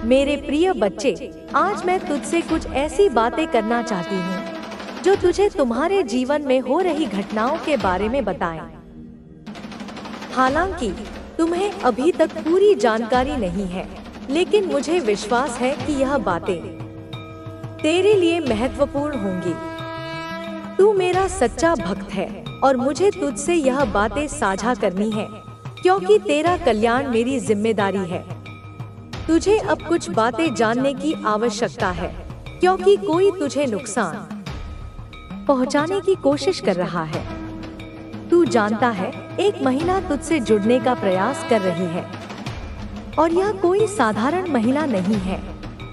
मेरे प्रिय बच्चे, आज मैं तुझसे कुछ ऐसी बातें करना चाहती हूँ जो तुझे तुम्हारे जीवन में हो रही घटनाओं के बारे में बताएं। हालांकि तुम्हें अभी तक पूरी जानकारी नहीं है, लेकिन मुझे विश्वास है कि यह बातें तेरे लिए महत्वपूर्ण होंगी। तू मेरा सच्चा भक्त है और मुझे तुझसे यह बातें साझा करनी है, क्योंकि तेरा कल्याण मेरी जिम्मेदारी है। तुझे अब कुछ बातें जानने की आवश्यकता है, क्योंकि कोई तुझे नुकसान पहुंचाने की कोशिश कर रहा है। तू जानता है, एक महिला तुझसे जुड़ने का प्रयास कर रही है, और यह कोई साधारण महिला नहीं है।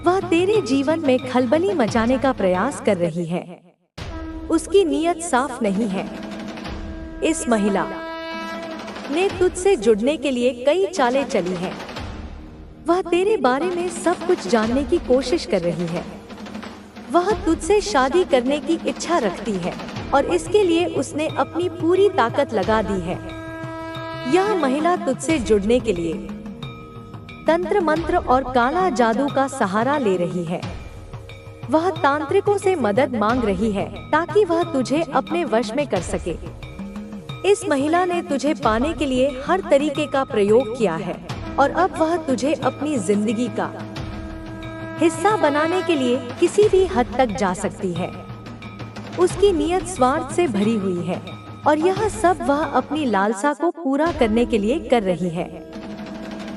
वह तेरे जीवन में खलबली मचाने का प्रयास कर रही है। उसकी नीयत साफ नहीं है। इस महिला ने तुझसे जुड़ने के लिए कई चालें चली हैं। वह तेरे बारे में सब कुछ जानने की कोशिश कर रही है। वह तुझसे शादी करने की इच्छा रखती है और इसके लिए उसने अपनी पूरी ताकत लगा दी है। यह महिला तुझसे जुड़ने के लिए तंत्र मंत्र और काला जादू का सहारा ले रही है। वह तांत्रिकों से मदद मांग रही है ताकि वह तुझे अपने वश में कर सके। इस महिला ने तुझे पाने के लिए हर तरीके का प्रयोग किया है और अब वह तुझे अपनी जिंदगी का हिस्सा बनाने के लिए किसी भी हद तक जा सकती है। उसकी नीयत स्वार्थ से भरी हुई है और यह सब वह अपनी लालसा को पूरा करने के लिए कर रही है।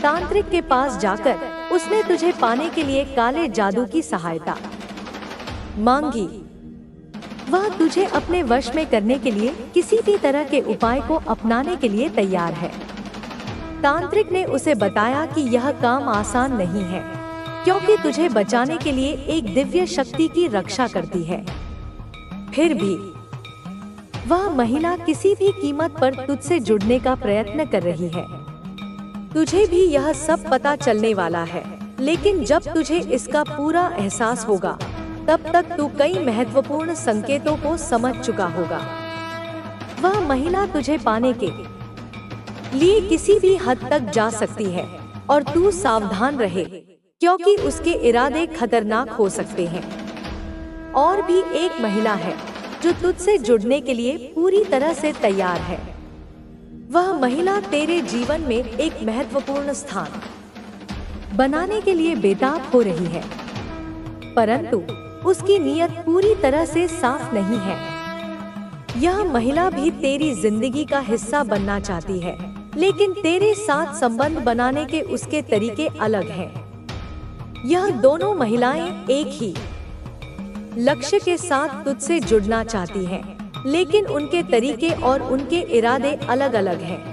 तांत्रिक के पास जाकर उसने तुझे पाने के लिए काले जादू की सहायता मांगी। वह तुझे अपने वश में करने के लिए किसी भी तरह के उपाय को अपनाने के लिए तैयार है। तांत्रिक ने उसे बताया कि यह काम आसान नहीं है, क्योंकि तुझे बचाने के लिए एक दिव्य शक्ति की रक्षा करती है। फिर भी वह महिला किसी भी कीमत पर तुझसे जुड़ने का प्रयत्न कर रही है। तुझे भी यह सब पता चलने वाला है, लेकिन जब तुझे इसका पूरा एहसास होगा, तब तक तू कई महत्वपूर्ण संकेतों को समझ चुका होगा। वह महिला तुझे पाने के लिए किसी भी हद तक जा सकती है और तू सावधान रहे, क्योंकि उसके इरादे खतरनाक हो सकते हैं। और भी एक महिला है जो तुझसे जुड़ने के लिए पूरी तरह से तैयार है। वह महिला तेरे जीवन में एक महत्वपूर्ण स्थान बनाने के लिए बेताब हो रही है, परंतु उसकी नीयत पूरी तरह से साफ नहीं है। यह महिला भी तेरी जिंदगी का हिस्सा बनना चाहती है, लेकिन तेरे साथ संबंध बनाने के उसके तरीके अलग हैं। यह दोनों महिलाएं एक ही लक्ष्य के साथ तुझसे जुड़ना चाहती हैं, लेकिन उनके तरीके और उनके इरादे अलग अलग हैं।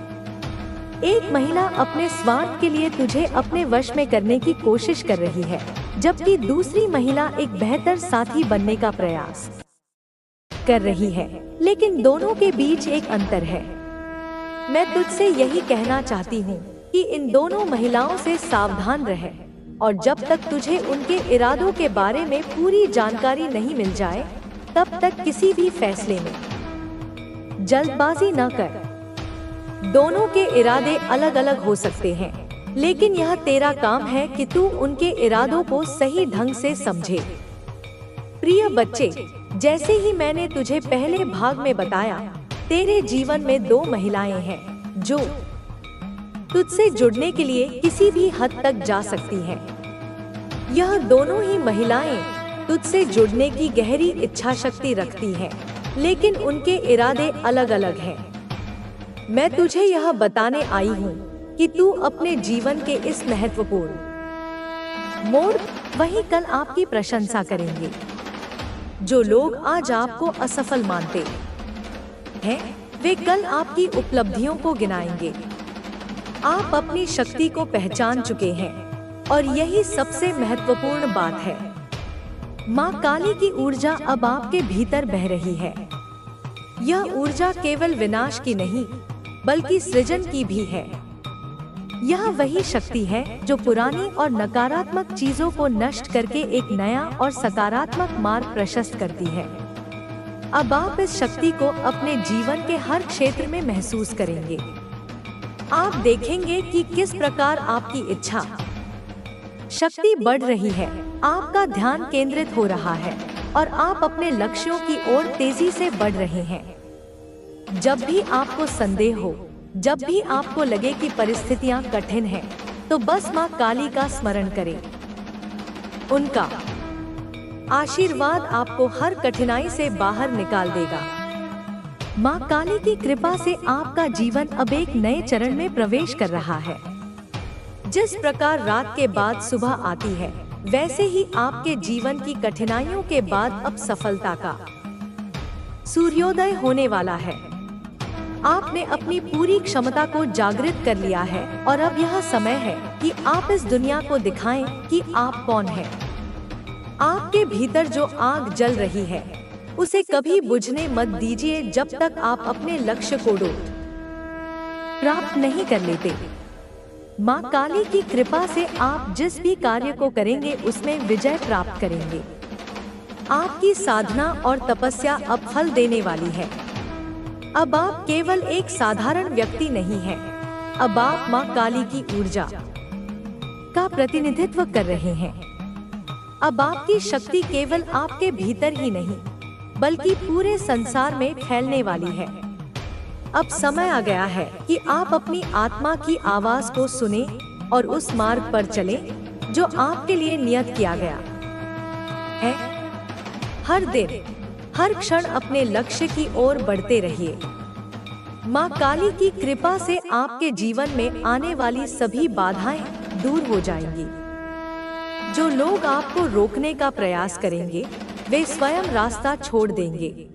एक महिला अपने स्वार्थ के लिए तुझे अपने वश में करने की कोशिश कर रही है, जबकि दूसरी महिला एक बेहतर साथी बनने का प्रयास कर रही है। लेकिन दोनों के बीच एक अंतर है। मैं तुझसे यही कहना चाहती हूँ कि इन दोनों महिलाओं से सावधान रहे, और जब तक तुझे उनके इरादों के बारे में पूरी जानकारी नहीं मिल जाए, तब तक किसी भी फैसले में जल्दबाजी न कर। दोनों के इरादे अलग अलग हो सकते हैं, लेकिन यह तेरा काम है कि तू उनके इरादों को सही ढंग से समझे। प्रिय बच्चे, जैसे ही मैंने तुझे पहले भाग में बताया, तेरे जीवन में दो महिलाएं हैं जो तुझसे जुड़ने के लिए किसी भी हद तक जा सकती हैं। यह दोनों ही महिलाएं तुझसे जुड़ने की गहरी इच्छा शक्ति रखती हैं, लेकिन उनके इरादे अलग अलग हैं। मैं तुझे यह बताने आई हूँ कि तू अपने जीवन के इस महत्वपूर्ण मोड़ वही कल आपकी प्रशंसा करेंगे। जो लोग आज आपको असफल मानते हैं, वे कल आपकी उपलब्धियों को गिनाएंगे। आप अपनी शक्ति को पहचान चुके हैं, और यही सबसे महत्वपूर्ण बात है। माँ काली की ऊर्जा अब आपके भीतर बह रही है। यह ऊर्जा केवल विनाश की नहीं, बल्कि सृजन की भी है। यह वही शक्ति है जो पुरानी और नकारात्मक चीजों को नष्ट करके एक नया और सकारात्मक मार्ग प्रशस्त करती है। अब आप इस शक्ति को अपने जीवन के हर क्षेत्र में महसूस करेंगे। आप देखेंगे कि किस प्रकार आपकी इच्छा शक्ति बढ़ रही है, आपका ध्यान केंद्रित हो रहा है और आप अपने लक्ष्यों की ओर तेजी से बढ़ रहे हैं। जब भी आपको संदेह हो, जब भी आपको लगे कि परिस्थितियां कठिन हैं, तो बस माँ काली का स्मरण करें। उनका आशीर्वाद आपको हर कठिनाई से बाहर निकाल देगा। माँ काली की कृपा से आपका जीवन अब एक नए चरण में प्रवेश कर रहा है। जिस प्रकार रात के बाद सुबह आती है, वैसे ही आपके जीवन की कठिनाइयों के बाद अब सफलता का सूर्योदय होने वाला है। आपने अपनी पूरी क्षमता को जागृत कर लिया है और अब यह समय है कि आप इस दुनिया को दिखाएं कि आप कौन हैं। आपके भीतर जो आग जल रही है, उसे कभी बुझने मत दीजिए जब तक आप अपने लक्ष्य को प्राप्त नहीं कर लेते। माँ काली की कृपा से आप जिस भी कार्य को करेंगे उसमें विजय प्राप्त करेंगे। आपकी साधना और तपस्या अब फल देने वाली है। अब आप केवल एक साधारण व्यक्ति नहीं हैं। अब आप माँ काली की ऊर्जा का प्रतिनिधित्व कर रहे हैं। अब आपकी शक्ति केवल आपके भीतर ही नहीं, बल्कि पूरे संसार में फैलने वाली है। अब समय आ गया है कि आप अपनी आत्मा की आवाज को सुने और उस मार्ग पर चलें जो आपके लिए नियत किया गया है। हर दिन, हर क्षण अपने लक्ष्य की ओर बढ़ते रहिए। माँ काली की कृपा से आपके जीवन में आने वाली सभी बाधाएं दूर हो जाएंगी। जो लोग आपको रोकने का प्रयास करेंगे, वे स्वयं रास्ता छोड़ देंगे।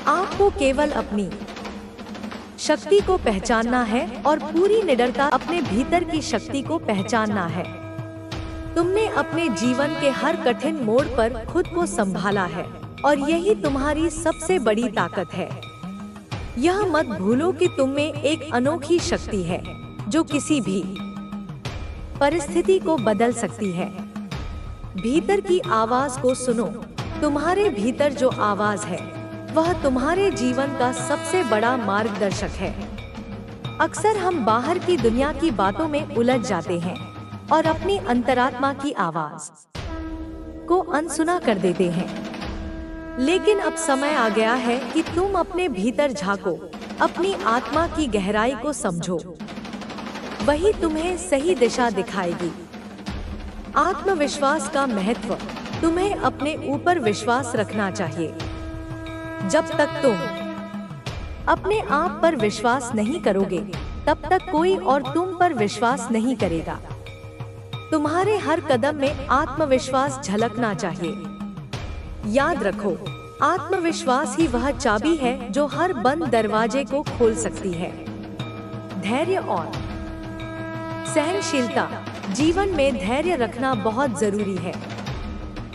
आपको केवल अपनी शक्ति को पहचानना है और पूरी निडरता अपने भीतर की शक्ति को पहचानना है। तुमने अपने जीवन के हर कठिन मोड़ पर खुद को संभाला है और यही तुम्हारी सबसे बड़ी ताकत है। यह मत भूलो कि तुम में एक अनोखी शक्ति है जो किसी भी परिस्थिति को बदल सकती है। भीतर की आवाज को सुनो। तुम्हारे भीतर जो आवाज है, वह तुम्हारे जीवन का सबसे बड़ा मार्गदर्शक है। अक्सर हम बाहर की दुनिया की बातों में उलझ जाते हैं और अपनी अंतरात्मा की आवाज को अनसुना कर देते हैं। लेकिन अब समय आ गया है कि तुम अपने भीतर झांको, अपनी आत्मा की गहराई को समझो। वही तुम्हें सही दिशा दिखाएगी। आत्मविश्वास का महत्व। तुम्हें अपने ऊपर विश्वास रखना चाहिए। जब तक तुम अपने आप पर विश्वास नहीं करोगे, तब तक कोई और तुम पर विश्वास नहीं करेगा। तुम्हारे हर कदम में आत्मविश्वास झलकना चाहिए। याद रखो, आत्मविश्वास ही वह चाबी है जो हर बंद दरवाजे को खोल सकती है। धैर्य और सहनशीलता। जीवन में धैर्य रखना बहुत जरूरी है।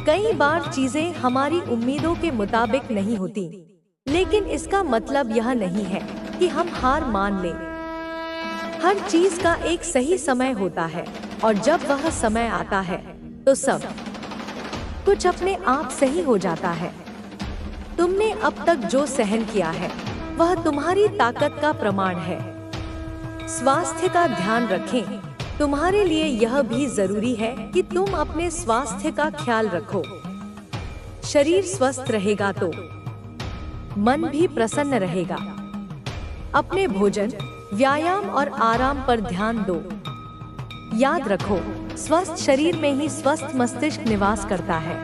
कई बार चीजें हमारी उम्मीदों के मुताबिक नहीं होती, लेकिन इसका मतलब यह नहीं है कि हम हार मान लें। हर चीज का एक सही समय होता है और जब वह समय आता है तो सब कुछ अपने आप सही हो जाता है। तुमने अब तक जो सहन किया है, वह तुम्हारी ताकत का प्रमाण है। स्वास्थ्य का ध्यान रखें। तुम्हारे लिए यह भी जरूरी है कि तुम अपने स्वास्थ्य का ख्याल रखो। शरीर स्वस्थ रहेगा तो मन भी प्रसन्न रहेगा। अपने भोजन, व्यायाम और आराम पर ध्यान दो। याद रखो, स्वस्थ शरीर में ही स्वस्थ मस्तिष्क निवास करता है।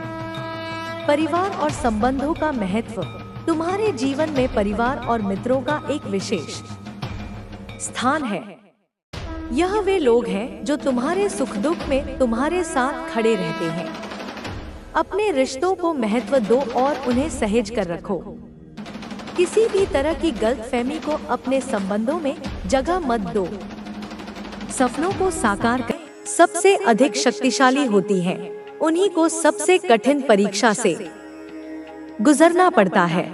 परिवार और संबंधों का महत्व। तुम्हारे जीवन में परिवार और मित्रों का एक विशेष स्थान है। यह वे लोग हैं जो तुम्हारे सुख दुख में तुम्हारे साथ खड़े रहते हैं। अपने रिश्तों को महत्व दो और उन्हें सहेज कर रखो। किसी भी तरह की गलतफहमी को अपने संबंधों में जगह मत दो। सपनों को साकार कर सबसे अधिक शक्तिशाली होती हैं। उन्हीं को सबसे कठिन परीक्षा से गुजरना पड़ता है।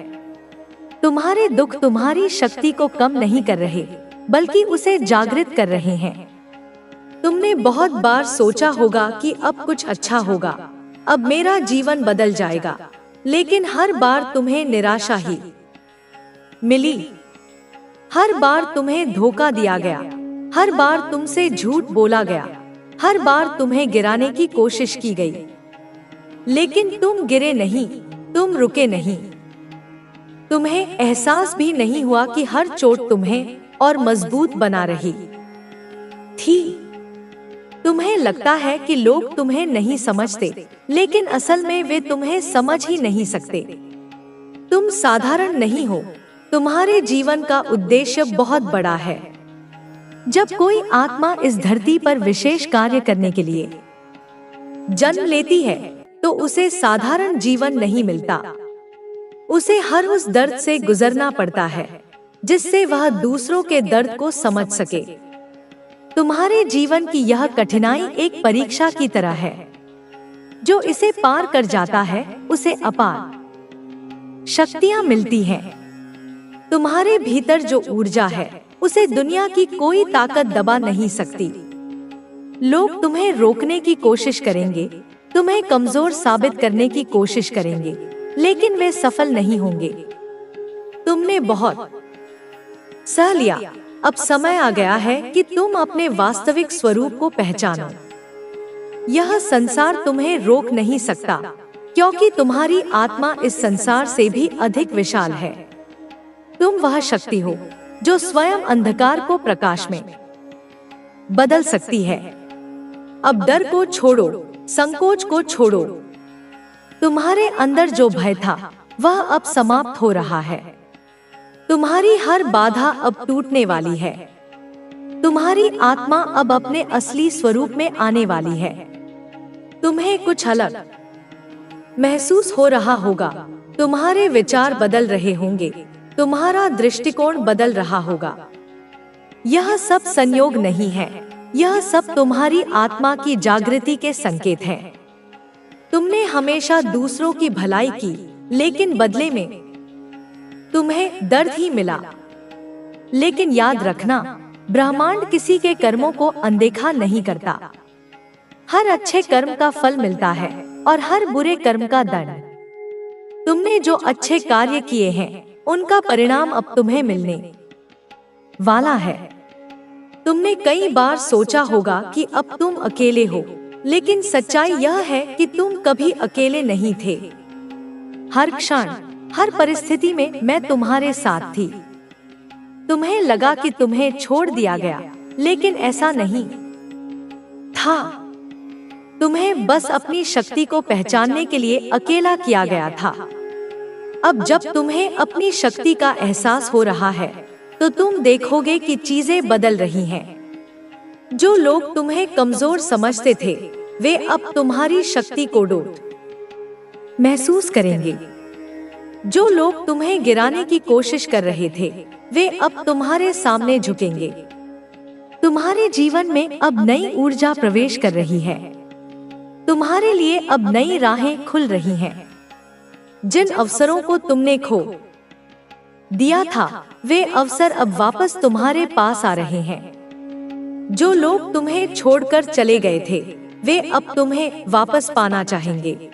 तुम्हारे दुख तुम्हारी शक्ति को कम नहीं कर रहे, बल्कि उसे जागृत कर रहे हैं। तुमने बहुत बार सोचा होगा कि अब कुछ अच्छा होगा, अब मेरा जीवन बदल जाएगा, लेकिन हर बार तुम्हें निराशा ही मिली। हर बार तुम्हें धोखा दिया गया, हर बार तुमसे झूठ बोला गया। हर बार तुम्हें गिराने की कोशिश की गई, लेकिन तुम गिरे नहीं, तुम रुके नहीं। तुम्हें एहसास भी नहीं हुआ कि हर चोट तुम्हें और मजबूत बना रही थी। तुम्हें लगता है कि लोग तुम्हें नहीं समझते, लेकिन असल में वे तुम्हें समझ ही नहीं सकते। तुम साधारण नहीं हो, तुम्हारे जीवन का उद्देश्य बहुत बड़ा है। जब कोई आत्मा इस धरती पर विशेष कार्य करने के लिए जन्म लेती है, तो उसे साधारण जीवन नहीं मिलता। उसे हर उस दर्द से गुजरना पड़ता है जिससे वह दूसरों के दर्द को समझ सके। तुम्हारे जीवन की यह कठिनाई एक परीक्षा की तरह है। जो इसे पार कर जाता है उसे अपार शक्तियां मिलती हैं। तुम्हारे भीतर जो ऊर्जा है उसे दुनिया की कोई ताकत दबा नहीं सकती। लोग तुम्हें रोकने की कोशिश करेंगे, तुम्हें कमजोर साबित करने की कोशिश करेंगे, लेकिन वे सफल नहीं होंगे। तुमने बहुत सह लिया। अब समय आ गया है कि तुम अपने वास्तविक स्वरूप को पहचानो। यह संसार तुम्हें रोक नहीं सकता, क्योंकि तुम्हारी आत्मा इस संसार से भी अधिक विशाल है। तुम वह शक्ति हो जो स्वयं अंधकार को प्रकाश में बदल सकती है। अब डर को छोड़ो, संकोच को छोड़ो। तुम्हारे अंदर जो भय था वह अब समाप्त हो रहा है। तुम्हारी हर बाधा अब टूटने वाली है। तुम्हारी आत्मा अब अपने असली स्वरूप में आने वाली है। तुम्हें कुछ अलग महसूस हो रहा होगा। तुम्हारे विचार बदल रहे होंगे, तुम्हारा दृष्टिकोण बदल रहा होगा। यह सब संयोग नहीं है, यह सब तुम्हारी आत्मा की जागृति के संकेत हैं। तुमने हमेशा दूसरों की भलाई की, लेकिन बदले में तुम्हें दर्द ही मिला। लेकिन याद रखना, ब्रह्मांड किसी के कर्मों को अनदेखा नहीं करता। हर अच्छे कर्म का फल मिलता है और हर बुरे कर्म का दंड। तुमने जो अच्छे कार्य किए हैं उनका परिणाम अब तुम्हें मिलने वाला है। तुमने कई बार सोचा होगा कि अब तुम अकेले हो, लेकिन सच्चाई यह है कि तुम कभी अकेले नहीं थे। हर क्षण, हर परिस्थिति में मैं तुम्हारे साथ थी। तुम्हें लगा कि तुम्हें छोड़ दिया गया, लेकिन ऐसा नहीं था। तुम्हें बस अपनी शक्ति को पहचानने के लिए अकेला किया गया था। अब जब तुम्हें अपनी शक्ति का एहसास हो रहा है, तो तुम देखोगे कि चीजें बदल रही हैं। जो लोग तुम्हें कमजोर समझते थे, वे अब तुम्हारी शक्ति को डोट महसूस करेंगे। जो लोग तुम्हें गिराने की कोशिश कर रहे थे, वे अब तुम्हारे सामने झुकेंगे। तुम्हारे जीवन में अब नई ऊर्जा प्रवेश कर रही है। तुम्हारे लिए अब नई राहें खुल रही हैं। जिन अवसरों को तुमने खो दिया था, वे अवसर अब वापस तुम्हारे पास आ रहे हैं। जो लोग तुम्हें छोड़कर चले गए थे, वे अब तुम्हें वापस पाना चाहेंगे।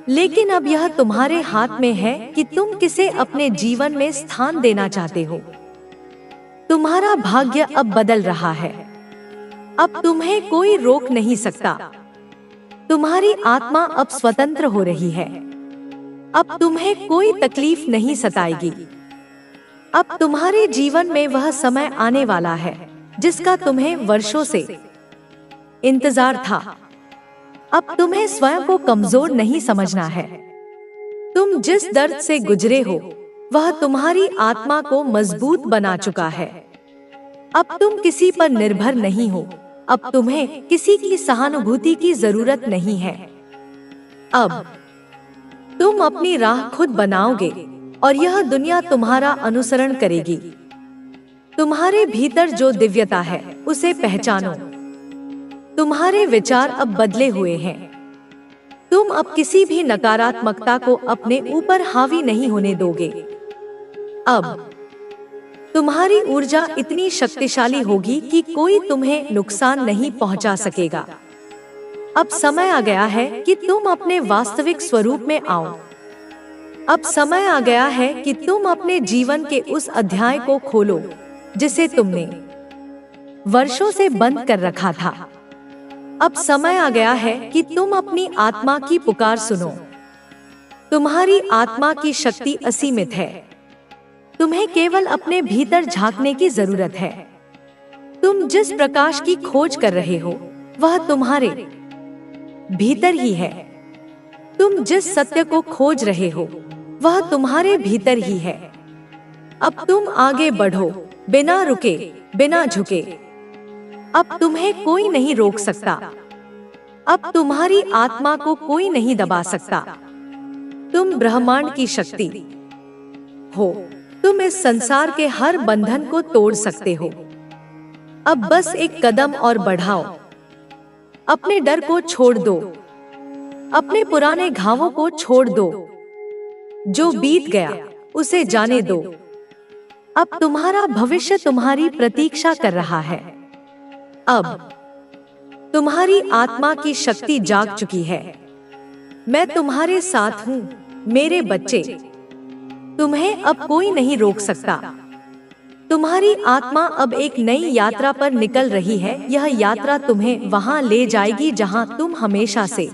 लेकिन अब यह तुम्हारे हाथ में है कि तुम किसे अपने जीवन में स्थान देना चाहते हो। तुम्हारा भाग्य अब बदल रहा है। अब तुम्हें कोई रोक नहीं सकता। तुम्हारी आत्मा अब स्वतंत्र हो रही है। अब तुम्हें कोई तकलीफ नहीं सताएगी। अब तुम्हारे जीवन में वह समय आने वाला है जिसका तुम्हें वर्षों से इंतजार था। अब तुम्हें स्वयं को कमजोर नहीं समझना है। तुम जिस दर्द से गुजरे हो, वह तुम्हारी आत्मा को मजबूत बना चुका है। अब तुम किसी पर निर्भर नहीं हो। अब तुम्हें किसी की सहानुभूति की जरूरत नहीं है। अब तुम अपनी राह खुद बनाओगे और यह दुनिया तुम्हारा अनुसरण करेगी। तुम्हारे भीतर जो दिव्यता है उसे पहचानो। तुम्हारे विचार अब बदले हुए हैं। तुम अब किसी भी नकारात्मकता को अपने ऊपर हावी नहीं होने दोगे। अब तुम्हारी ऊर्जा इतनी शक्तिशाली होगी कि कोई तुम्हें नुकसान नहीं पहुंचा सकेगा। अब समय आ गया है कि तुम अपने वास्तविक स्वरूप में आओ। अब समय आ गया है कि तुम अपने जीवन के उस अध्याय को खोलो जिसे तुमने वर्षों से बंद कर रखा था। अब समय आ गया है कि तुम अपनी आत्मा की पुकार सुनो। तुम्हारी आत्मा की शक्ति असीमित है। तुम्हें केवल अपने भीतर झांकने की जरूरत है। तुम जिस प्रकाश की खोज कर रहे हो वह तुम्हारे भीतर ही है। तुम जिस सत्य को खोज रहे हो वह तुम्हारे भीतर ही है। अब तुम आगे बढ़ो, बिना रुके, बिना झुके। अब तुम्हें कोई नहीं रोक सकता। अब तुम्हारी आत्मा को कोई नहीं दबा सकता। तुम ब्रह्मांड की शक्ति हो। तुम इस संसार के हर बंधन को तोड़ सकते हो। अब बस एक कदम और बढ़ाओ। अपने डर को छोड़ दो। अपने पुराने घावों को छोड़ दो। जो बीत गया उसे जाने दो। अब तुम्हारा भविष्य तुम्हारी प्रतीक्षा कर रहा है। अब तुम्हारी आत्मा की शक्ति जाग चुकी है। मैं तुम्हारे साथ हूँ मेरे बच्चे। तुम्हें अब कोई नहीं रोक सकता। तुम्हारी आत्मा अब एक नई यात्रा पर निकल रही है। यह यात्रा तुम्हें वहां ले जाएगी जहां तुम हमेशा से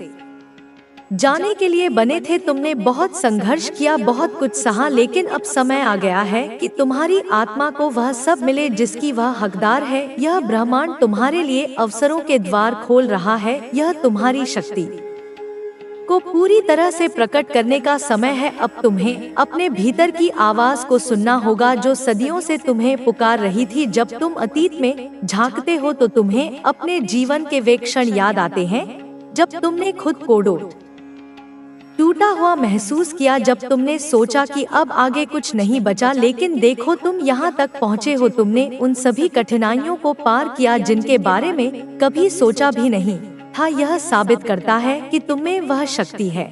जाने के लिए बने थे। तुमने बहुत संघर्ष किया, बहुत कुछ सहा, लेकिन अब समय आ गया है कि तुम्हारी आत्मा को वह सब मिले जिसकी वह हकदार है। यह ब्रह्मांड तुम्हारे लिए अवसरों के द्वार खोल रहा है। यह तुम्हारी शक्ति को पूरी तरह से प्रकट करने का समय है। अब तुम्हें अपने भीतर की आवाज को सुनना होगा जो सदियों से तुम्हें पुकार रही थी। जब तुम अतीत में झांकते हो तो तुम्हें अपने जीवन के वे क्षण याद आते हैं जब तुमने खुद को टूटा हुआ महसूस किया, जब तुमने सोचा कि अब आगे कुछ नहीं बचा। लेकिन देखो तुम यहाँ तक पहुँचे हो। तुमने उन सभी कठिनाइयों को पार किया जिनके बारे में कभी सोचा भी नहीं था। यह साबित करता है कि तुममें वह शक्ति है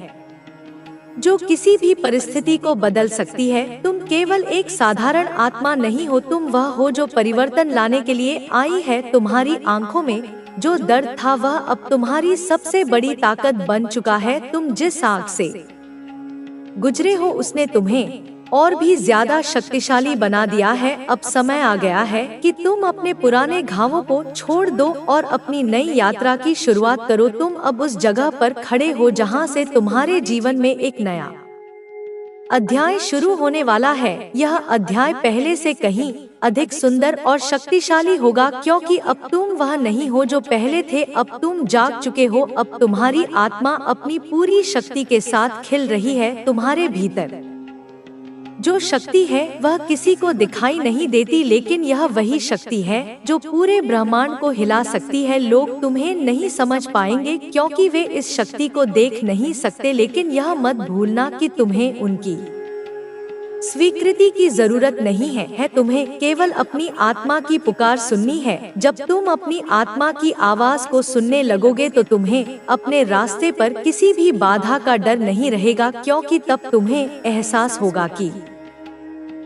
जो किसी भी परिस्थिति को बदल सकती है। तुम केवल एक साधारण आत्मा नहीं हो, तुम वह हो जो परिवर्तन लाने के लिए आई है। तुम्हारी आंखों में जो दर्द था वह अब तुम्हारी सबसे बड़ी ताकत बन चुका है। तुम जिस आग से गुजरे हो उसने तुम्हें और भी ज्यादा शक्तिशाली बना दिया है। अब समय आ गया है कि तुम अपने पुराने घावों को छोड़ दो और अपनी नई यात्रा की शुरुआत करो। तुम अब उस जगह पर खड़े हो जहां से तुम्हारे जीवन में एक नया अध्याय शुरू होने वाला है। यह अध्याय पहले से कहीं अधिक सुंदर और शक्तिशाली होगा, क्योंकि अब तुम वह नहीं हो जो पहले थे। अब तुम जाग चुके हो। अब तुम्हारी आत्मा अपनी पूरी शक्ति के साथ खिल रही है। तुम्हारे भीतर जो शक्ति है वह किसी को दिखाई नहीं देती, लेकिन यह वही शक्ति है जो पूरे ब्रह्मांड को हिला सकती है। लोग तुम्हें नहीं समझ पाएंगे क्योंकि वे इस शक्ति को देख नहीं सकते, लेकिन यह मत भूलना कि तुम्हें उनकी स्वीकृति की जरूरत नहीं है। तुम्हें केवल अपनी आत्मा की पुकार सुननी है। जब तुम अपनी आत्मा की आवाज को सुनने लगोगे तो तुम्हें अपने रास्ते पर किसी भी बाधा का डर नहीं रहेगा, क्योंकि तब तुम्हें एहसास होगा कि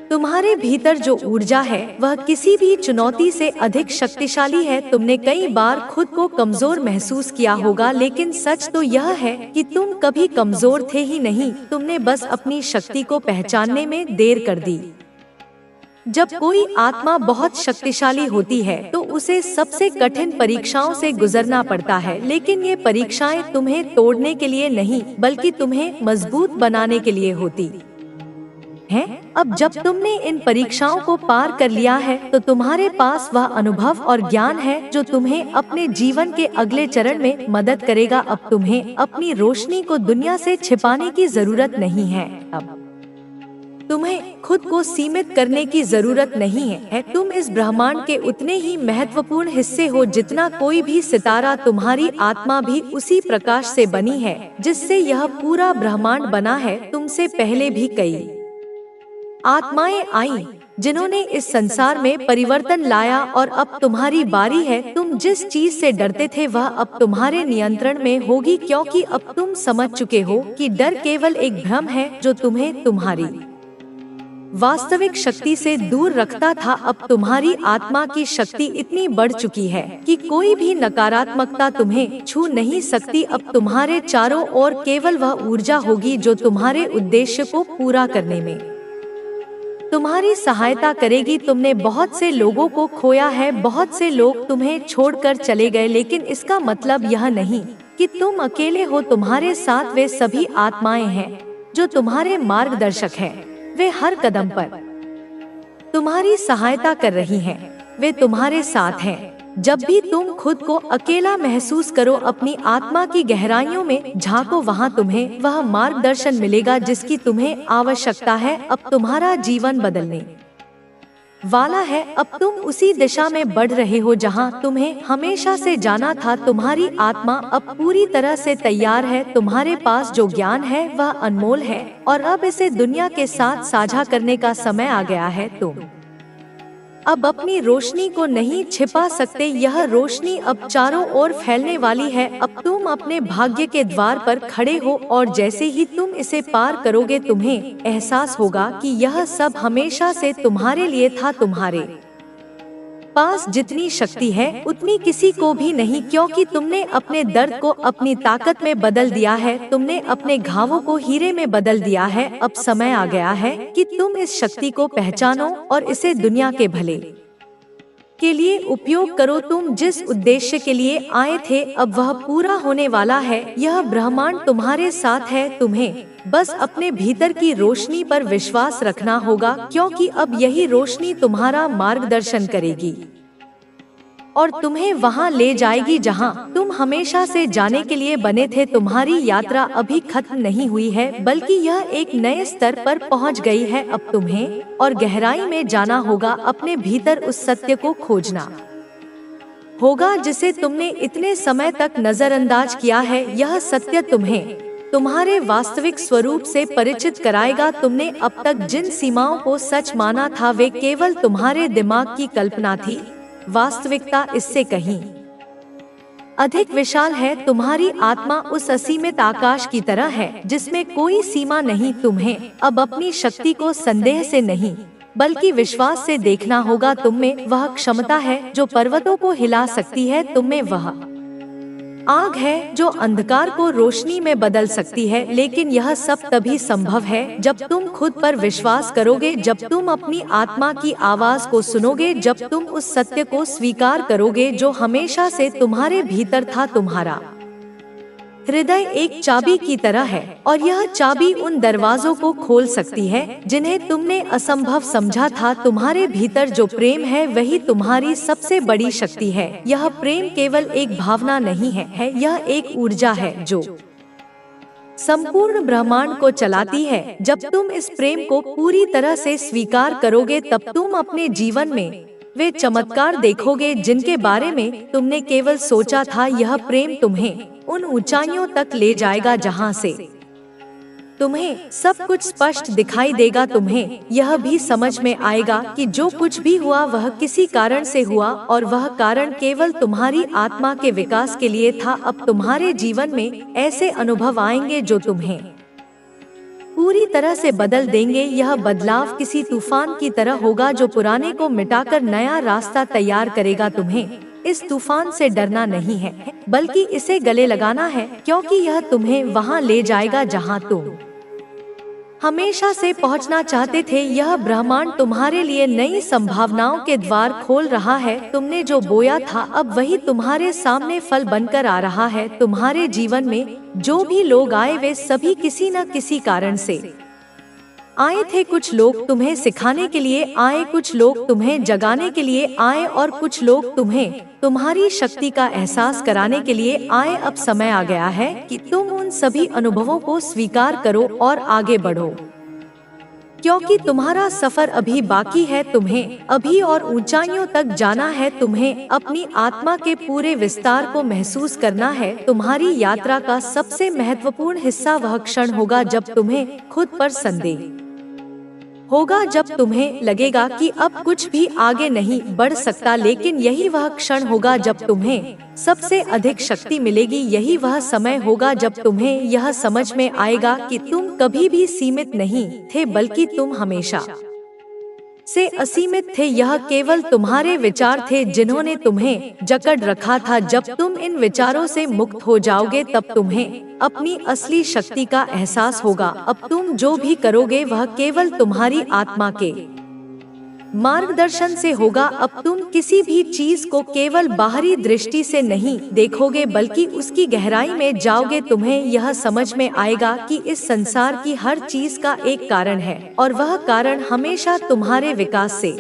तुम्हारे भीतर जो ऊर्जा है वह किसी भी चुनौती से अधिक शक्तिशाली है। तुमने कई बार खुद को कमजोर महसूस किया होगा, लेकिन सच तो यह है कि तुम कभी कमजोर थे ही नहीं। तुमने बस अपनी शक्ति को पहचानने में देर कर दी। जब कोई आत्मा बहुत शक्तिशाली होती है तो उसे सबसे कठिन परीक्षाओं से गुजरना पड़ता है, लेकिन ये परीक्षाएं तुम्हें तोड़ने के लिए नहीं बल्कि तुम्हें मजबूत बनाने के लिए होती हैं। अब जब तुमने इन परीक्षाओं को पार कर लिया है तो तुम्हारे पास वह अनुभव और ज्ञान है जो तुम्हें अपने जीवन के अगले चरण में मदद करेगा। अब तुम्हें अपनी रोशनी को दुनिया से छिपाने की जरूरत नहीं है। अब तुम्हें खुद को सीमित करने की जरूरत नहीं है। तुम इस ब्रह्मांड के उतने ही महत्वपूर्ण हिस्से हो जितना कोई भी सितारा। तुम्हारी आत्मा भी उसी प्रकाश से बनी है जिससे यह पूरा ब्रह्मांड बना है। तुमसे पहले भी कई आत्माएं आई जिन्होंने इस संसार में परिवर्तन लाया और अब तुम्हारी बारी है। तुम जिस चीज से डरते थे वह अब तुम्हारे नियंत्रण में होगी, क्योंकि अब तुम समझ चुके हो कि डर केवल एक भ्रम है जो तुम्हें तुम्हारी वास्तविक शक्ति से दूर रखता था। अब तुम्हारी आत्मा की शक्ति इतनी बढ़ चुकी है कि कोई भी नकारात्मकता तुम्हें छू नहीं सकती। अब तुम्हारे चारों ओर केवल वह ऊर्जा होगी जो तुम्हारे उद्देश्य को पूरा करने में तुम्हारी सहायता करेगी। तुमने बहुत से लोगों को खोया है, बहुत से लोग तुम्हें छोड़कर चले गए, लेकिन इसका मतलब यह नहीं कि तुम अकेले हो। तुम्हारे साथ वे सभी आत्माएं हैं जो तुम्हारे मार्गदर्शक हैं। वे हर कदम पर तुम्हारी सहायता कर रही हैं। वे तुम्हारे साथ हैं। जब भी तुम खुद को अकेला महसूस करो, अपनी आत्मा की गहराइयों में झांको, वहां तुम्हें वह मार्गदर्शन मिलेगा जिसकी तुम्हें आवश्यकता है। अब तुम्हारा जीवन बदलने वाला है। अब तुम उसी दिशा में बढ़ रहे हो जहां तुम्हें हमेशा से जाना था। तुम्हारी आत्मा अब पूरी तरह से तैयार है। तुम्हारे पास जो ज्ञान है वह अनमोल है और अब इसे दुनिया के साथ साझा करने का समय आ गया है। तुम अब अपनी रोशनी को नहीं छिपा सकते। यह रोशनी अब चारों ओर फैलने वाली है। अब तुम अपने भाग्य के द्वार पर खड़े हो और जैसे ही तुम इसे पार करोगे, तुम्हें एहसास होगा कि यह सब हमेशा से तुम्हारे लिए था। तुम्हारे पास जितनी शक्ति है उतनी किसी को भी नहीं, क्योंकि तुमने अपने दर्द को अपनी ताकत में बदल दिया है। तुमने अपने घावों को हीरे में बदल दिया है। अब समय आ गया है कि तुम इस शक्ति को पहचानो और इसे दुनिया के भले के लिए उपयोग करो। तुम जिस उद्देश्य के लिए आए थे अब वह पूरा होने वाला है। यह ब्रह्मांड तुम्हारे साथ है। तुम्हें बस अपने भीतर की रोशनी पर विश्वास रखना होगा, क्योंकि अब यही रोशनी तुम्हारा मार्गदर्शन करेगी और तुम्हें वहां ले जाएगी जहां तुम हमेशा से जाने के लिए बने थे। तुम्हारी यात्रा अभी खत्म नहीं हुई है, बल्कि यह एक नए स्तर पर पहुंच गई है। अब तुम्हें और गहराई में जाना होगा, अपने भीतर उस सत्य को खोजना होगा जिसे तुमने इतने समय तक नजरअंदाज किया है। यह सत्य तुम्हें तुम्हारे वास्तविक स्वरूप से परिचित कराएगा। तुमने अब तक जिन सीमाओं को सच माना था वे केवल तुम्हारे दिमाग की कल्पना थी। वास्तविकता इससे कहीं अधिक विशाल है। तुम्हारी आत्मा उस असीमित आकाश की तरह है जिसमें कोई सीमा नहीं। तुम्हें अब अपनी शक्ति को संदेह से नहीं बल्कि विश्वास से देखना होगा। तुम में वह क्षमता है जो पर्वतों को हिला सकती है। तुम में वह आग है जो अंधकार को रोशनी में बदल सकती है। लेकिन यह सब तभी संभव है जब तुम खुद पर विश्वास करोगे, जब तुम अपनी आत्मा की आवाज को सुनोगे, जब तुम उस सत्य को स्वीकार करोगे जो हमेशा से तुम्हारे भीतर था। तुम्हारा हृदय एक चाबी की तरह है और यह चाबी उन दरवाजों को खोल सकती है जिन्हें तुमने असंभव समझा था। तुम्हारे भीतर जो प्रेम है वही तुम्हारी सबसे बड़ी शक्ति है। यह प्रेम केवल एक भावना नहीं है, यह एक ऊर्जा है जो संपूर्ण ब्रह्मांड को चलाती है। जब तुम इस प्रेम को पूरी तरह से स्वीकार करोगे, तब तुम अपने जीवन में वे चमत्कार देखोगे जिनके बारे में तुमने केवल सोचा था। यह प्रेम तुम्हें उन ऊंचाइयों तक ले जाएगा जहां से तुम्हें सब कुछ स्पष्ट दिखाई देगा। तुम्हें यह भी समझ में आएगा कि जो कुछ भी हुआ वह किसी कारण से हुआ और वह कारण केवल तुम्हारी आत्मा के विकास के लिए था। अब तुम्हारे जीवन में ऐसे अनुभव आएंगे जो तुम्हें पूरी तरह से बदल देंगे। यह बदलाव किसी तूफान की तरह होगा जो पुराने को मिटाकर नया रास्ता तैयार करेगा। तुम्हें इस तूफान से डरना नहीं है, बल्कि इसे गले लगाना है, क्योंकि यह तुम्हें वहां ले जाएगा जहां तुम हमेशा से पहुंचना चाहते थे। यह ब्रह्मांड तुम्हारे लिए नई संभावनाओं के द्वार खोल रहा है। तुमने जो बोया था अब वही तुम्हारे सामने फल बनकर आ रहा है। तुम्हारे जीवन में जो भी लोग आए वे सभी किसी न किसी कारण से आए थे। कुछ लोग तुम्हें सिखाने के लिए आए, कुछ लोग तुम्हें जगाने के लिए आए और कुछ लोग तुम्हें तुम्हारी शक्ति का एहसास कराने के लिए आए। अब समय आ गया है कि तुम उन सभी अनुभवों को स्वीकार करो और आगे बढ़ो, क्योंकि तुम्हारा सफर अभी बाकी है। तुम्हें अभी और ऊंचाइयों तक जाना है। तुम्हें अपनी आत्मा के पूरे विस्तार को महसूस करना है। तुम्हारी यात्रा का सबसे महत्वपूर्ण हिस्सा वह क्षण होगा जब तुम्हें खुद पर संदेह होगा, जब तुम्हें लगेगा कि अब कुछ भी आगे नहीं बढ़ सकता। लेकिन यही वह क्षण होगा जब तुम्हें सबसे अधिक शक्ति मिलेगी। यही वह समय होगा जब तुम्हें यह समझ में आएगा कि तुम कभी भी सीमित नहीं थे, बल्कि तुम हमेशा से असीमित थे। यह केवल तुम्हारे विचार थे जिन्होंने तुम्हें जकड़ रखा था। जब तुम इन विचारों से मुक्त हो जाओगे तब तुम्हें अपनी असली शक्ति का एहसास होगा। अब तुम जो भी करोगे वह केवल तुम्हारी आत्मा के मार्गदर्शन से होगा। अब तुम किसी भी चीज को केवल बाहरी दृष्टि से नहीं देखोगे बल्कि उसकी गहराई में जाओगे। तुम्हें यह समझ में आएगा कि इस संसार की हर चीज का एक कारण है और वह कारण हमेशा तुम्हारे विकास से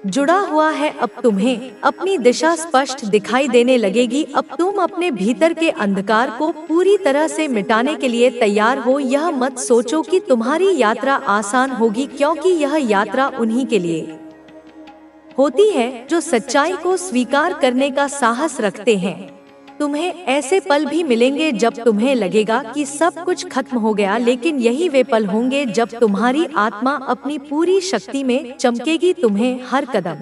जुड़ा हुआ है। अब तुम्हें अपनी दिशा स्पष्ट दिखाई देने लगेगी। अब तुम अपने भीतर के अंधकार को पूरी तरह से मिटाने के लिए तैयार हो। यह मत सोचो कि तुम्हारी यात्रा आसान होगी, क्योंकि यह यात्रा उन्हीं के लिए होती है जो सच्चाई को स्वीकार करने का साहस रखते हैं। तुम्हें ऐसे पल भी मिलेंगे जब तुम्हें लगेगा कि सब कुछ खत्म हो गया, लेकिन यही वे पल होंगे जब तुम्हारी आत्मा अपनी पूरी शक्ति में चमकेगी। तुम्हें हर कदम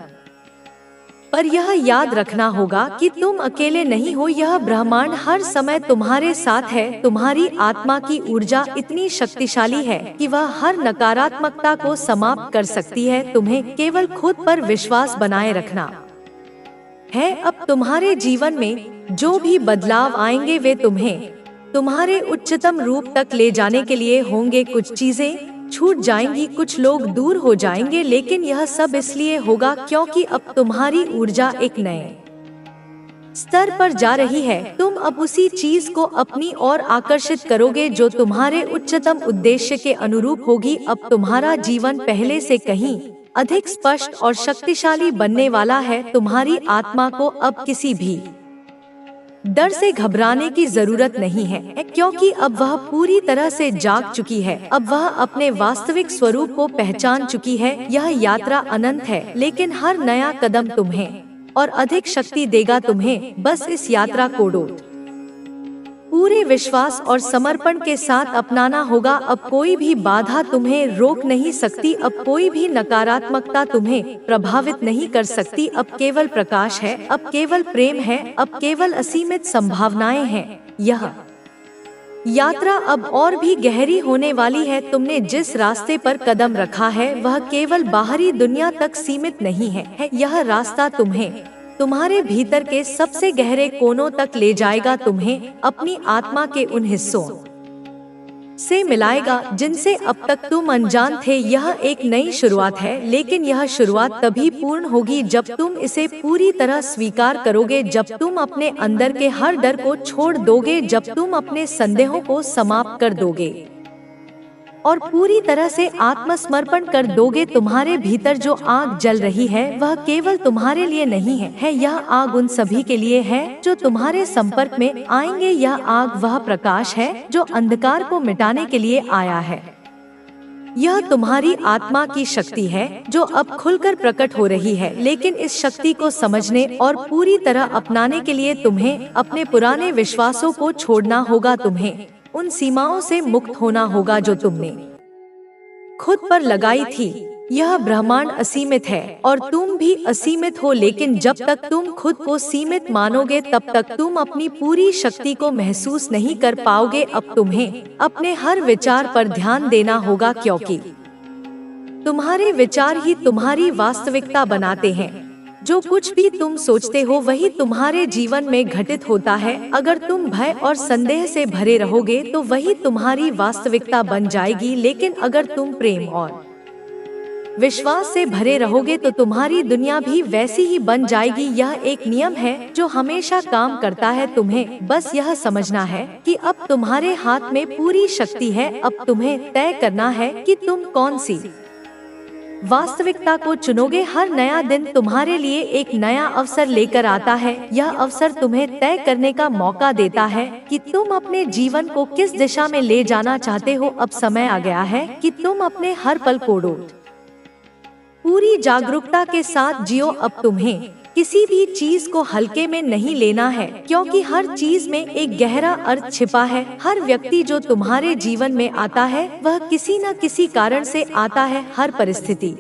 पर यह याद रखना होगा कि तुम अकेले नहीं हो। यह ब्रह्मांड हर समय तुम्हारे साथ है। तुम्हारी आत्मा की ऊर्जा इतनी शक्तिशाली है कि वह हर नकारात्मकता को समाप्त कर सकती है। तुम्हें केवल खुद पर विश्वास बनाए रखना है। अब तुम्हारे जीवन में जो भी बदलाव आएंगे वे तुम्हें तुम्हारे उच्चतम रूप तक ले जाने के लिए होंगे। कुछ चीजें छूट जाएंगी, कुछ लोग दूर हो जाएंगे, लेकिन यह सब इसलिए होगा क्योंकि अब तुम्हारी ऊर्जा एक नए स्तर पर जा रही है। तुम अब उसी चीज को अपनी ओर आकर्षित करोगे जो तुम्हारे उच्चतम उद्देश्य के अनुरूप होगी। अब तुम्हारा जीवन पहले से कहीं अधिक स्पष्ट और शक्तिशाली बनने वाला है। तुम्हारी आत्मा को अब किसी भी डर से घबराने की जरूरत नहीं है, क्योंकि अब वह पूरी तरह से जाग चुकी है। अब वह अपने वास्तविक स्वरूप को पहचान चुकी है। यह यात्रा अनंत है, लेकिन हर नया कदम तुम्हें और अधिक शक्ति देगा। तुम्हें बस इस यात्रा को पूरे विश्वास और समर्पण के साथ अपनाना होगा। अब कोई भी बाधा तुम्हें रोक नहीं सकती। अब कोई भी नकारात्मकता तुम्हें प्रभावित नहीं कर सकती। अब केवल प्रकाश है, अब केवल प्रेम है, अब केवल असीमित संभावनाएं हैं। यह यात्रा अब और भी गहरी होने वाली है। तुमने जिस रास्ते पर कदम रखा है वह केवल बाहरी दुनिया तक सीमित नहीं है। यह रास्ता तुम्हें तुम्हारे भीतर के सबसे गहरे कोनों तक ले जाएगा। तुम्हें अपनी आत्मा के उन हिस्सों से मिलाएगा जिनसे अब तक तुम अनजान थे। यह एक नई शुरुआत है, लेकिन यह शुरुआत तभी पूर्ण होगी जब तुम इसे पूरी तरह स्वीकार करोगे, जब तुम अपने अंदर के हर डर को छोड़ दोगे, जब तुम अपने संदेहों को समाप्त कर दोगे और पूरी तरह से आत्मसमर्पण कर दोगे। तुम्हारे भीतर जो आग जल रही है वह केवल तुम्हारे लिए नहीं है। यह आग उन सभी के लिए है जो तुम्हारे संपर्क में आएंगे। यह आग वह प्रकाश है जो अंधकार को मिटाने के लिए आया है। यह तुम्हारी आत्मा की शक्ति है जो अब खुलकर प्रकट हो रही है, लेकिन इस शक्ति को समझने और पूरी तरह अपनाने के लिए तुम्हें अपने पुराने विश्वासों को छोड़ना होगा। तुम्हें उन सीमाओं से मुक्त होना होगा जो तुमने खुद पर लगाई थी। यह ब्रह्मांड असीमित है और तुम भी असीमित हो, लेकिन जब तक तुम खुद को सीमित मानोगे तब तक तुम अपनी पूरी शक्ति को महसूस नहीं कर पाओगे। अब तुम्हें अपने हर विचार पर ध्यान देना होगा, क्योंकि तुम्हारे विचार ही तुम्हारी वास्तविकता बनाते हैं। जो कुछ भी तुम सोचते हो वही तुम्हारे जीवन में घटित होता है। अगर तुम भय और संदेह से भरे रहोगे तो वही तुम्हारी वास्तविकता बन जाएगी, लेकिन अगर तुम प्रेम और विश्वास से भरे रहोगे तो तुम्हारी दुनिया भी वैसी ही बन जाएगी। यह एक नियम है जो हमेशा काम करता है। तुम्हें बस यह समझना है कि अब तुम्हारे हाथ में पूरी शक्ति है। अब तुम्हें तय करना है कि तुम कौन सी वास्तविकता को चुनोगे। हर नया दिन तुम्हारे लिए एक नया अवसर लेकर आता है। यह अवसर तुम्हें तय करने का मौका देता है कि तुम अपने जीवन को किस दिशा में ले जाना चाहते हो। अब समय आ गया है कि तुम अपने हर पल को पूरी जागरूकता के साथ जियो। अब तुम्हें किसी भी चीज को हल्के में नहीं लेना है, क्योंकि हर चीज में एक गहरा अर्थ छिपा है। हर व्यक्ति जो तुम्हारे जीवन में आता है वह किसी न किसी कारण से आता है। हर परिस्थिति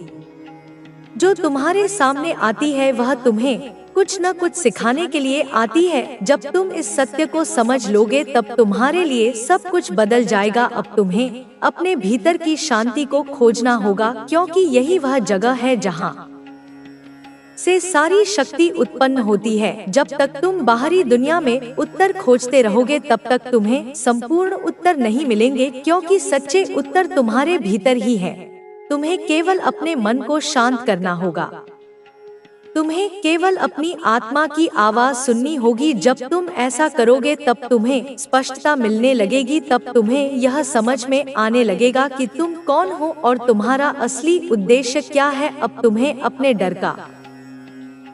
जो तुम्हारे सामने आती है वह तुम्हें कुछ न कुछ सिखाने के लिए आती है। जब तुम इस सत्य को समझ लोगे तब तुम्हारे लिए सब कुछ बदल जाएगा। अब तुम्हें अपने भीतर की शांति को खोजना होगा, क्योंकि यही वह जगह है जहाँ से सारी शक्ति उत्पन्न होती है। जब तक तुम बाहरी दुनिया में उत्तर खोजते रहोगे तब तक तुम्हें संपूर्ण उत्तर नहीं मिलेंगे, क्योंकि सच्चे उत्तर तुम्हारे भीतर ही है। तुम्हें केवल अपने मन को शांत करना होगा। तुम्हें केवल अपनी आत्मा की आवाज सुननी होगी। जब तुम ऐसा करोगे तब तुम्हें स्पष्टता मिलने लगेगी। तब तुम्हें यह समझ में आने लगेगा कि तुम कौन हो और तुम्हारा असली उद्देश्य क्या है। अब तुम्हें अपने डर का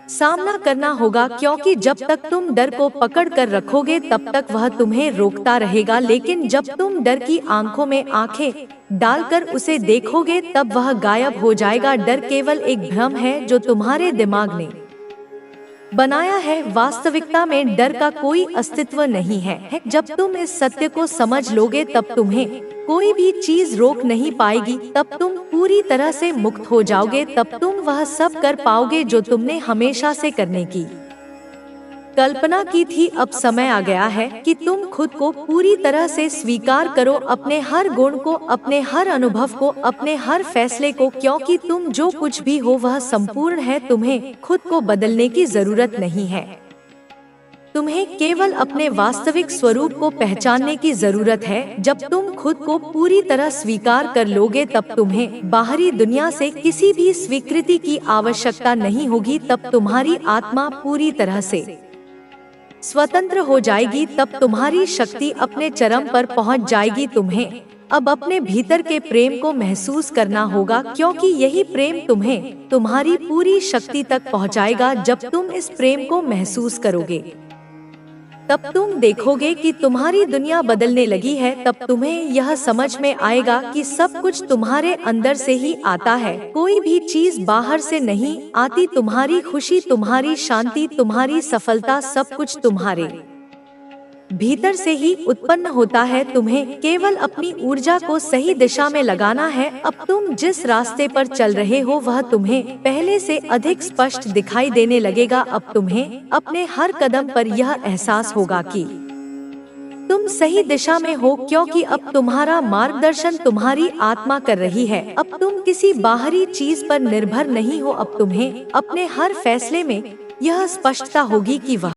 सामना करना होगा, क्योंकि जब तक तुम डर को पकड़ कर रखोगे तब तक वह तुम्हें रोकता रहेगा। लेकिन जब तुम डर की आंखों में आंखें डालकर उसे देखोगे तब वह गायब हो जाएगा। डर केवल एक भ्रम है जो तुम्हारे दिमाग ने बनाया है। वास्तविकता में डर का कोई अस्तित्व नहीं है। जब तुम इस सत्य को समझ लोगे तब तुम्हें कोई भी चीज रोक नहीं पाएगी। तब तुम पूरी तरह से मुक्त हो जाओगे। तब तुम वह सब कर पाओगे जो तुमने हमेशा से करने की कल्पना की थी। अब समय आ गया है कि तुम खुद को पूरी तरह से स्वीकार करो, अपने हर गुण को, अपने हर अनुभव को, अपने हर फैसले को, क्योंकि तुम जो कुछ भी हो वह संपूर्ण है। तुम्हें खुद को बदलने की जरूरत नहीं है। तुम्हें केवल अपने वास्तविक स्वरूप को पहचानने की जरूरत है। जब तुम खुद को पूरी तरह स्वीकार कर लोगे तब तुम्हें बाहरी दुनिया से किसी भी स्वीकृति की आवश्यकता नहीं होगी। तब तुम्हारी आत्मा पूरी तरह से स्वतंत्र हो जाएगी। तब तुम्हारी शक्ति अपने चरम पर पहुंच जाएगी। तुम्हें अब अपने भीतर के प्रेम को महसूस करना होगा, क्योंकि यही प्रेम तुम्हें तुम्हारी पूरी शक्ति तक पहुंचाएगा। जब तुम इस प्रेम को महसूस करोगे तब तुम देखोगे कि तुम्हारी दुनिया बदलने लगी है। तब तुम्हें यह समझ में आएगा कि सब कुछ तुम्हारे अंदर से ही आता है। कोई भी चीज बाहर से नहीं आती। तुम्हारी खुशी, तुम्हारी शांति, तुम्हारी सफलता, सब कुछ तुम्हारे भीतर से ही उत्पन्न होता है। तुम्हें केवल अपनी ऊर्जा को सही दिशा में लगाना है। अब तुम जिस रास्ते पर चल रहे हो वह तुम्हें पहले से अधिक स्पष्ट दिखाई देने लगेगा। अब तुम्हें अपने हर कदम पर यह एहसास होगा कि तुम सही दिशा में हो, क्योंकि अब तुम्हारा मार्गदर्शन तुम्हारी आत्मा कर रही है। अब तुम किसी बाहरी चीज पर निर्भर नहीं हो। अब तुम्हें अपने हर फैसले में यह स्पष्टता होगी कि वह